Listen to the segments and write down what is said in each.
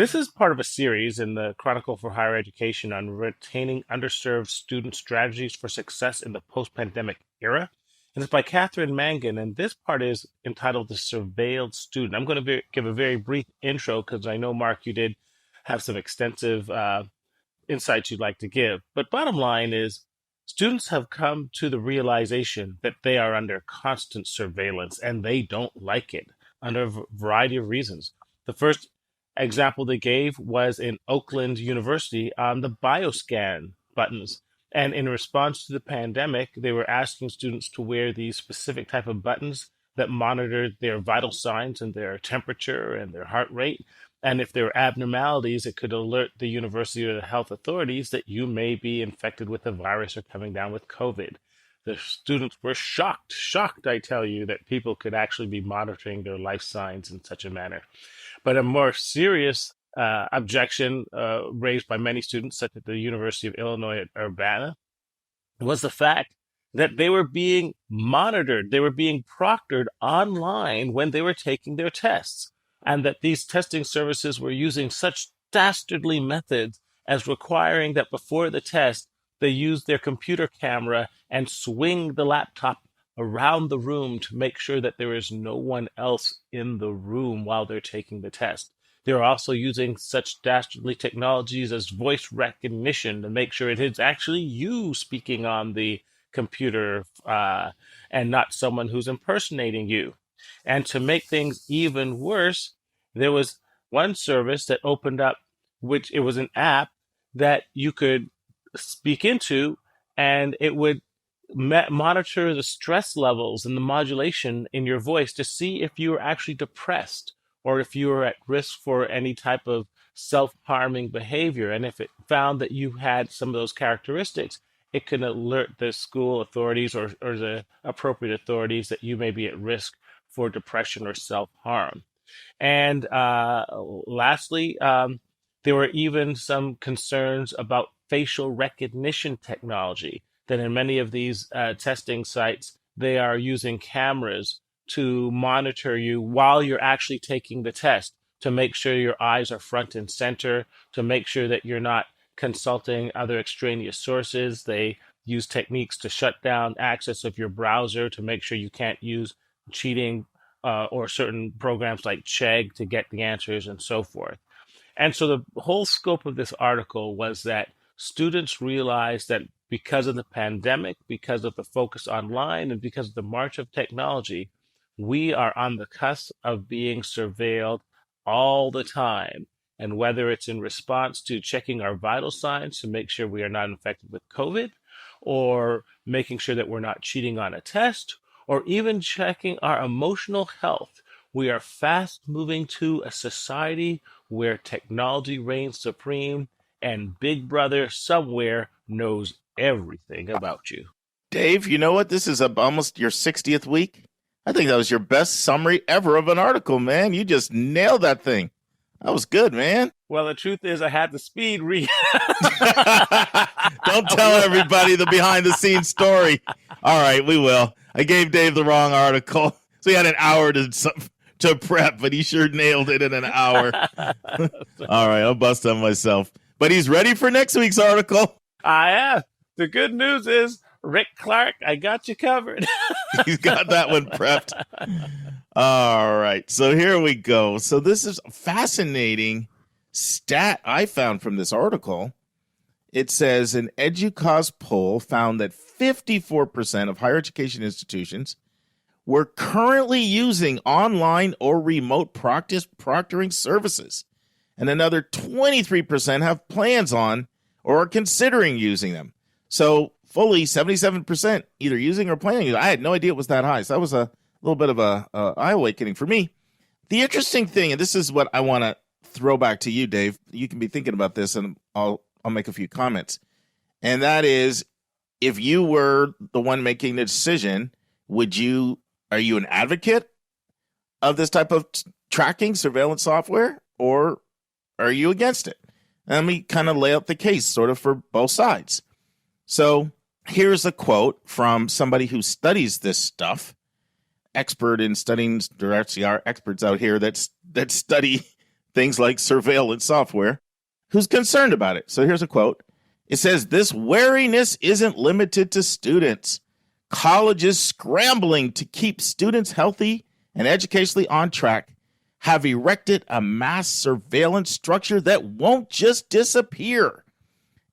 This is part of a series in the Chronicle for Higher Education on retaining underserved student strategies for success in the post-pandemic era. And it's by Catherine Mangan. And this part is entitled The Surveilled Student. I'm going to give a very brief intro because I know, Mark, you did have some extensive insights you'd like to give. But bottom line is, students have come to the realization that they are under constant surveillance and they don't like it under a variety of reasons. The first example they gave was in Oakland University on the bioscan buttons. And in response to the pandemic, they were asking students to wear these specific type of buttons that monitored their vital signs and their temperature and their heart rate. And if there were abnormalities, it could alert the university or the health authorities that you may be infected with the virus or coming down with COVID. The students were shocked, I tell you, that people could actually be monitoring their life signs in such a manner. But a more serious objection raised by many students, such as the University of Illinois at Urbana, was the fact that they were being monitored, they were being proctored online when they were taking their tests, and that these testing services were using such dastardly methods as requiring that before the test, they use their computer camera and swing the laptop around the room to make sure that there is no one else in the room while they're taking the test. They're also using such dastardly technologies as voice recognition to make sure it is actually you speaking on the computer and not someone who's impersonating you. And to make things even worse, there was one service that opened up, which it was an app that you could speak into, and it would monitor the stress levels and the modulation in your voice to see if you were actually depressed or if you were at risk for any type of self-harming behavior. And if it found that you had some of those characteristics, it can alert the school authorities or the appropriate authorities that you may be at risk for depression or self-harm. And lastly, there were even some concerns about facial recognition technology, that in many of these testing sites, they are using cameras to monitor you while you're actually taking the test, to make sure your eyes are front and center, to make sure that you're not consulting other extraneous sources. They use techniques to shut down access of your browser to make sure you can't use cheating or certain programs like Chegg to get the answers and so forth. And so the whole scope of this article was that students realized that because of the pandemic, because of the focus online, and because of the march of technology, we are on the cusp of being surveilled all the time. And whether it's in response to checking our vital signs to make sure we are not infected with COVID, or making sure that we're not cheating on a test, or even checking our emotional health, we are fast moving to a society where technology reigns supreme and Big Brother somewhere knows everything about you. Dave, you know what? This is almost your 60th week. I think that was your best summary ever of an article, man. You just nailed that thing. That was good, man. Well, the truth is I had the speed read. Don't tell everybody the behind the scenes story. All right, we will. I gave Dave the wrong article. So he had an hour to prep, but he sure nailed it in an hour. All right, I'll bust on myself. But he's ready for next week's article. I am. The good news is, Rick Clark, I got you covered. He's got that one prepped. All right, so here we go. So this is a fascinating stat I found from this article. It says an EDUCAUSE poll found that 54% of higher education institutions were currently using online or remote proctoring services, and another 23% have plans on or are considering using them. So fully 77% either using or planning. I had no idea it was that high. So that was a little bit of a eye-awakening for me. The interesting thing, and this is what I want to throw back to you, Dave. You can be thinking about this, and I'll make a few comments. And that is, if you were the one making the decision, are you an advocate of this type of tracking surveillance software, or are you against it? Let me kind of lay out the case sort of for both sides. So here's a quote from somebody who studies this stuff, expert in studying. There actually are experts out here that study things like surveillance software, who's concerned about it. So here's a quote. It says, "This wariness isn't limited to students. Colleges scrambling to keep students healthy and educationally on track have erected a mass surveillance structure that won't just disappear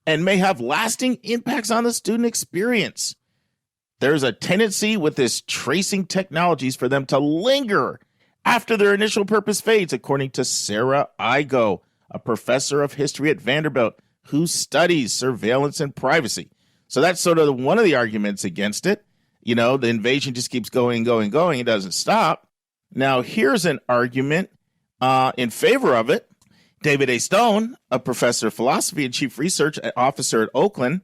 and may have lasting impacts on the student experience. There's a tendency with this tracing technologies for them to linger after their initial purpose fades," according to Sarah Igo, a professor of history at Vanderbilt who studies surveillance and privacy. So that's sort of one of the arguments against it. You know, the invasion just keeps going, going, going. It doesn't stop. Now, here's an argument in favor of it. David A. Stone, a professor of philosophy and chief research officer at Oakland,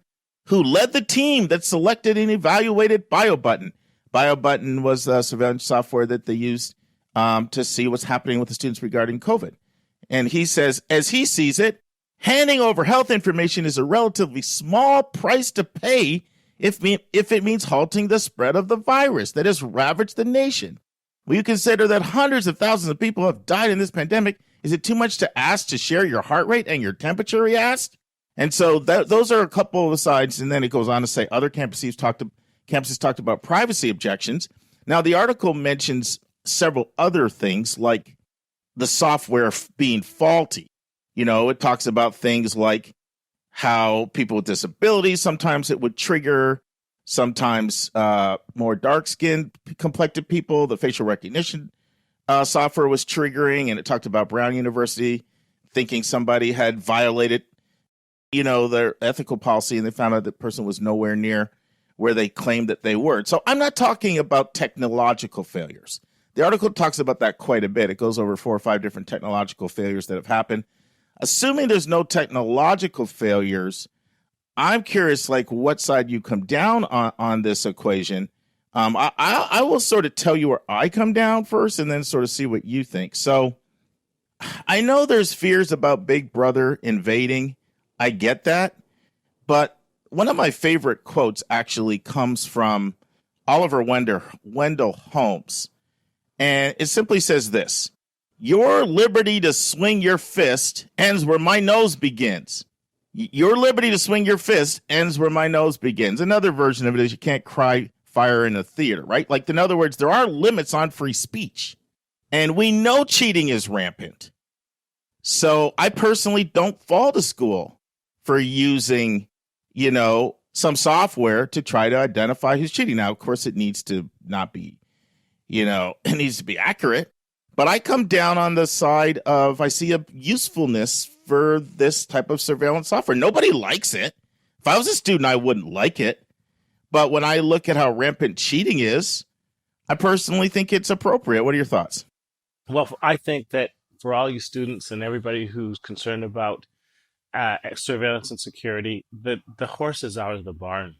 who led the team that selected and evaluated BioButton. BioButton was the surveillance software that they used to see what's happening with the students regarding COVID. And he says, as he sees it, handing over health information is a relatively small price to pay if it means halting the spread of the virus that has ravaged the nation. When you consider that hundreds of thousands of people have died in this pandemic, is it too much to ask to share your heart rate and your temperature, he asked? And so those are a couple of the sides. And then it goes on to say other campuses talked about privacy objections. Now, the article mentions several other things like the software being faulty. You know, it talks about things like how people with disabilities, sometimes it would trigger, sometimes more dark-skinned, complected people. The facial recognition software was triggering, and it talked about Brown University thinking somebody had violated, you know, their ethical policy, and they found out the person was nowhere near where they claimed that they were. So I'm not talking about technological failures. The article talks about that quite a bit. It goes over 4 or 5 different technological failures that have happened. Assuming there's no technological failures, I'm curious, like, what side you come down on this equation. I will sort of tell you where I come down first and then sort of see what you think. So I know there's fears about Big Brother invading. I get that. But one of my favorite quotes actually comes from Oliver Wendell Holmes. And it simply says this: "Your liberty to swing your fist ends where my nose begins. Your liberty to swing your fist ends where my nose begins." Another version of it is you can't cry fire in a theater, right? Like, in other words, there are limits on free speech. And we know cheating is rampant. So I personally don't fall to school for using, you know, some software to try to identify who's cheating. Now, of course, it needs to not be, you know, it needs to be accurate. But I come down on the side of I see a usefulness for this type of surveillance software. Nobody likes it. If I was a student, I wouldn't like it. But when I look at how rampant cheating is, I personally think it's appropriate. What are your thoughts? Well, I think that for all you students and everybody who's concerned about surveillance and security, the horse is out of the barn.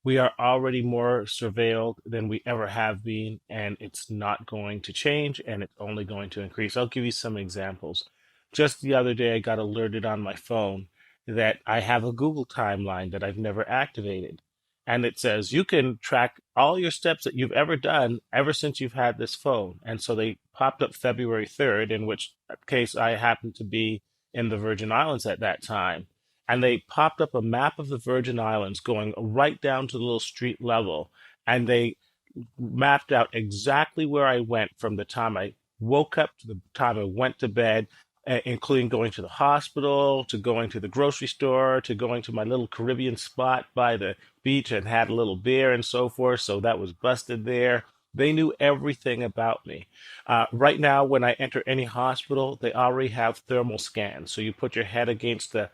We are already more surveilled than we ever have been, and it's not going to change, and it's only going to increase. I'll give you some examples. Just the other day, I got alerted on my phone that I have a Google timeline that I've never activated. And it says you can track all your steps that you've ever done ever since you've had this phone. And so they popped up February 3rd, in which case I happened to be in the Virgin Islands at that time. And they popped up a map of the Virgin Islands going right down to the little street level. And they mapped out exactly where I went from the time I woke up to the time I went to bed, including going to the hospital, to going to the grocery store, to going to my little Caribbean spot by the beach and had a little beer and so forth. So that was busted there. They knew everything about me. Right now, when I enter any hospital, they already have thermal scans. So you put your head against the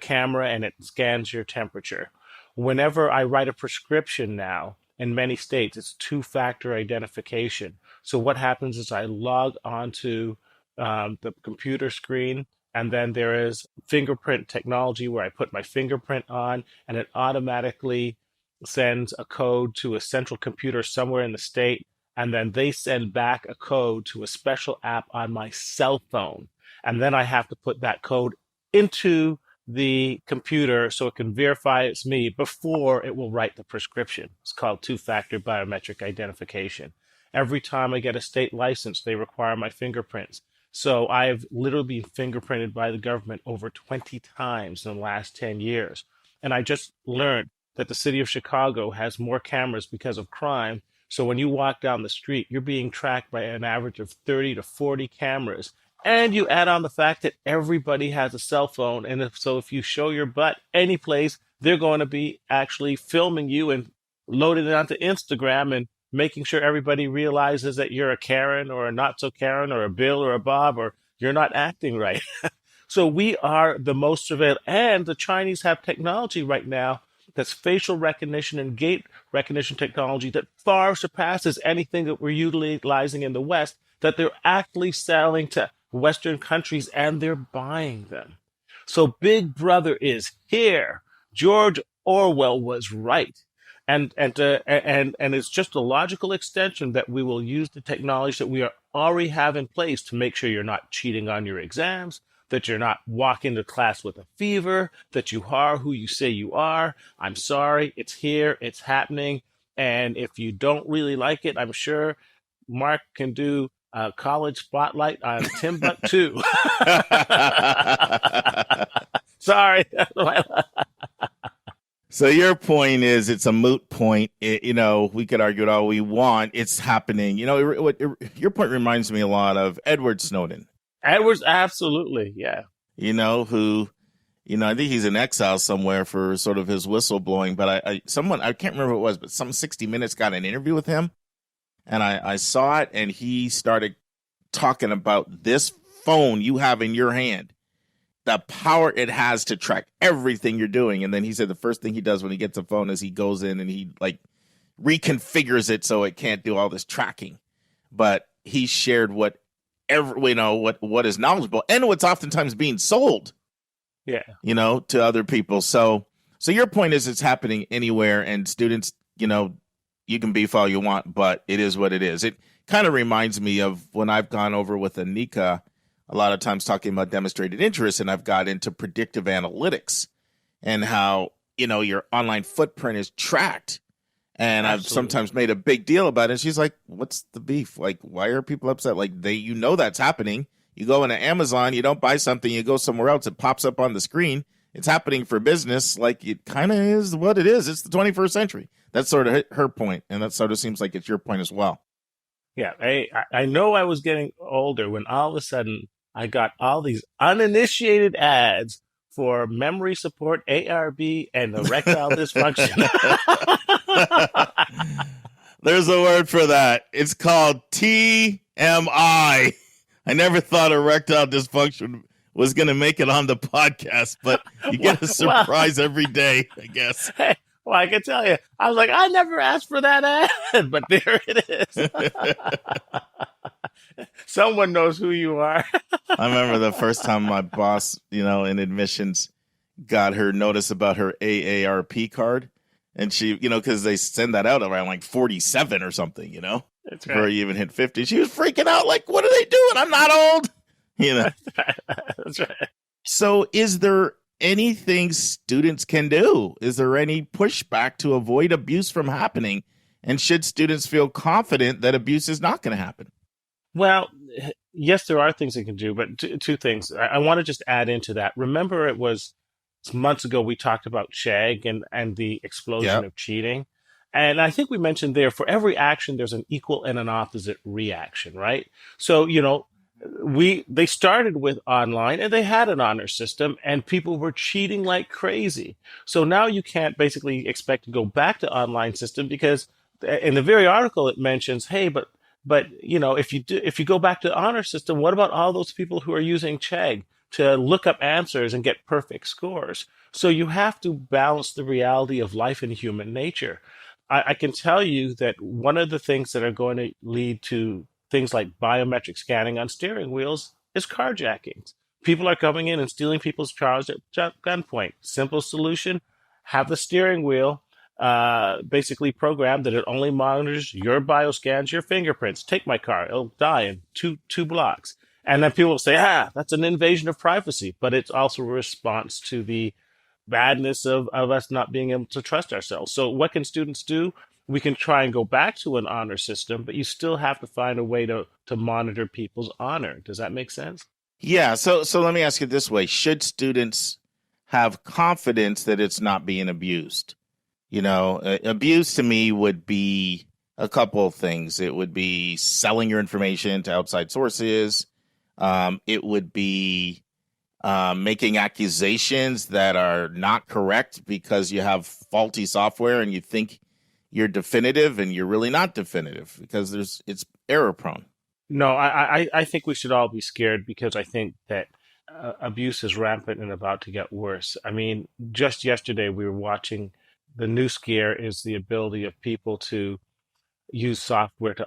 camera and it scans your temperature. Whenever I write a prescription now, in many states, it's two-factor identification. So what happens is I log onto the computer screen, and then there is fingerprint technology where I put my fingerprint on, and it automatically sends a code to a central computer somewhere in the state, and then they send back a code to a special app on my cell phone. And then I have to put that code into the computer so it can verify it's me before it will write the prescription. It's called two-factor biometric identification. Every time I get a state license, they require my fingerprints. So I've literally been fingerprinted by the government over 20 times in the last 10 years. And I just learned that the city of Chicago has more cameras because of crime. So when you walk down the street, you're being tracked by an average of 30 to 40 cameras. And you add on the fact that everybody has a cell phone. And if you show your butt any place, they're going to be actually filming you and loading it onto Instagram and making sure everybody realizes that you're a Karen or a not so Karen or a Bill or a Bob or you're not acting right. So we are the most surveilled. And the Chinese have technology right now that's facial recognition and gait recognition technology that far surpasses anything that we're utilizing in the West, that they're actually selling to Western countries and they're buying them. So Big Brother is here. George Orwell was right. And it's just a logical extension that we will use the technology that we already have in place to make sure you're not cheating on your exams, that you're not walking to class with a fever, that you are who you say you are. I'm sorry, it's here, it's happening. And if you don't really like it, I'm sure Mark can do a college spotlight on Timbuktu. Sorry. So your point is it's a moot point. We could argue it all we want. It's happening. Your point reminds me a lot of Edward Snowden. Edwards, absolutely, yeah. Who, I think he's in exile somewhere for sort of his whistleblowing. But I can't remember who it was, but some 60 Minutes got an interview with him. And I saw it, and he started talking about this phone you have in your hand, the power it has to track everything you're doing. And then he said the first thing he does when he gets a phone is he goes in and he reconfigures it so it can't do all this tracking. But he shared what is knowledgeable and what's oftentimes being sold, Yeah. To other people. So your point is it's happening anywhere, and students, you can beef all you want, but it is what it is. It kind of reminds me of when I've gone over with Anika a lot of times talking about demonstrated interest, and I've got into predictive analytics and how, your online footprint is tracked. And Absolutely. I've sometimes made a big deal about it. She's like, what's the beef? Like, why are people upset? Like, that's happening. You go into Amazon, you don't buy something, you go somewhere else, it pops up on the screen. It's happening for business. Like, it kind of is what it is. It's the 21st century. That's sort of her point. And that sort of seems like it's your point as well. Yeah. I know I was getting older when all of a sudden I got all these uninitiated ads for memory support, ARB, and erectile dysfunction. There's a word for that. It's called TMI. I never thought erectile dysfunction was going to make it on the podcast, but you get a surprise every day, I guess. Hey, well, I can tell you, I was like, I never asked for that ad, but there it is. Someone knows who you are. I remember the first time my boss, in admissions got her notice about her AARP card. And she, because they send that out around like 47 or something, That's before right. you even hit 50. She was freaking out like, what are they doing? I'm not old. That's right. So is there anything students can do? Is there any pushback to avoid abuse from happening? And should students feel confident that abuse is not going to happen? Well, yes, there are things they can do, but two things. I want to just add into that. Remember, it was months ago we talked about Chegg and the explosion of cheating. And I think we mentioned there, for every action, there's an equal and an opposite reaction, right? So, they started with online and they had an honor system and people were cheating like crazy. So now you can't basically expect to go back to online system because in the very article it mentions, hey, but if you go back to honor system, what about all those people who are using Chegg to look up answers and get perfect scores? So you have to balance the reality of life and human nature. I can tell you that one of the things that are going to lead to things like biometric scanning on steering wheels is carjackings. People are coming in and stealing people's cars at gunpoint. Simple solution: have the steering wheel basically programmed that it only monitors your bioscans, your fingerprints. Take my car; it'll die in two blocks. And then people will say, that's an invasion of privacy, but it's also a response to the badness of us not being able to trust ourselves. So what can students do? we can try and go back to an honor system, but you still have to find a way to monitor people's honor. Does that make sense? Yeah. So let me ask you this way: should students have confidence that it's not being abused? Abuse to me would be a couple of things. It would be selling your information to outside sources. It would be making accusations that are not correct because you have faulty software and you think you're definitive and you're really not definitive because it's error prone. No, I think we should all be scared because I think that abuse is rampant and about to get worse. I mean, just yesterday we were watching the new scare is the ability of people to use software to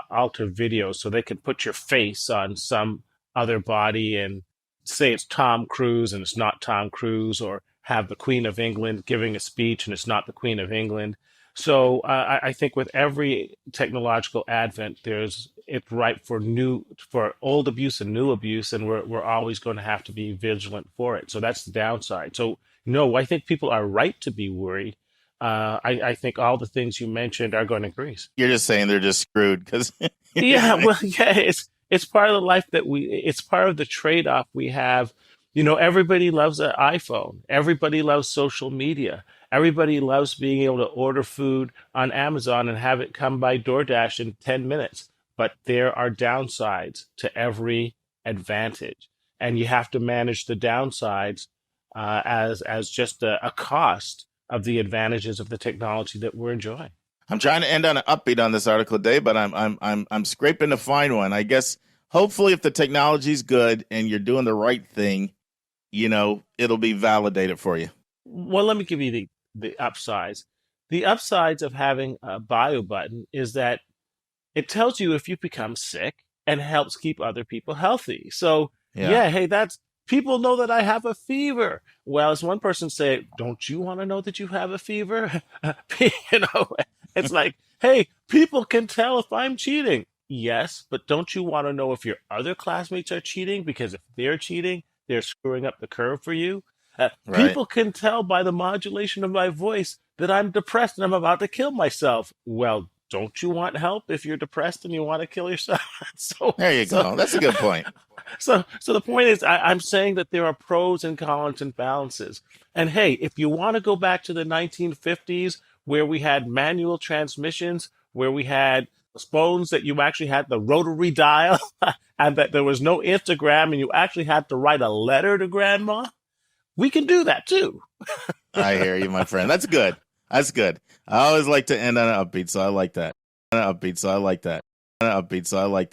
alter videos so they can put your face on some other body and say it's Tom Cruise and it's not Tom Cruise, or have the Queen of England giving a speech and it's not the Queen of England. So I think with every technological advent, it's ripe for old abuse and new abuse, and we're always going to have to be vigilant for it. So that's the downside. So no, I think people are right to be worried. I think all the things you mentioned are going to increase. You're just saying they're just screwed because Yeah, well, yeah, it's part of the life that it's part of the trade-off we have. Everybody loves an iPhone. Everybody loves social media. Everybody loves being able to order food on Amazon and have it come by DoorDash in 10 minutes. But there are downsides to every advantage, and you have to manage the downsides as just a cost of the advantages of the technology that we're enjoying. I'm trying to end on an upbeat on this article today, but I'm scraping to find one. I guess hopefully if the technology's good and you're doing the right thing, it'll be validated for you. Well, let me give you the upsides. The upsides of having a bio button is that it tells you if you become sick and helps keep other people healthy. So, Yeah. yeah, hey, that's people know that I have a fever. Well, as one person said, don't you want to know that you have a fever? you know, it's like, hey, people can tell if I'm cheating. Yes, but don't you want to know if your other classmates are cheating? Because if they're cheating, they're screwing up the curve for you. Right. People can tell by the modulation of my voice that I'm depressed and I'm about to kill myself. Well, don't you want help if you're depressed and you want to kill yourself? so, There you so, go. That's a good point. so the point is, I'm saying that there are pros and cons and balances. And hey, if you want to go back to the 1950s where we had manual transmissions, where we had phones that you actually had the rotary dial, and that there was no Instagram, and you actually had to write a letter to grandma, we can do that too. I hear you, my friend. That's good. That's good. I always like to end on an upbeat, so I like that. On an upbeat, so I like that. On an upbeat, so I like that.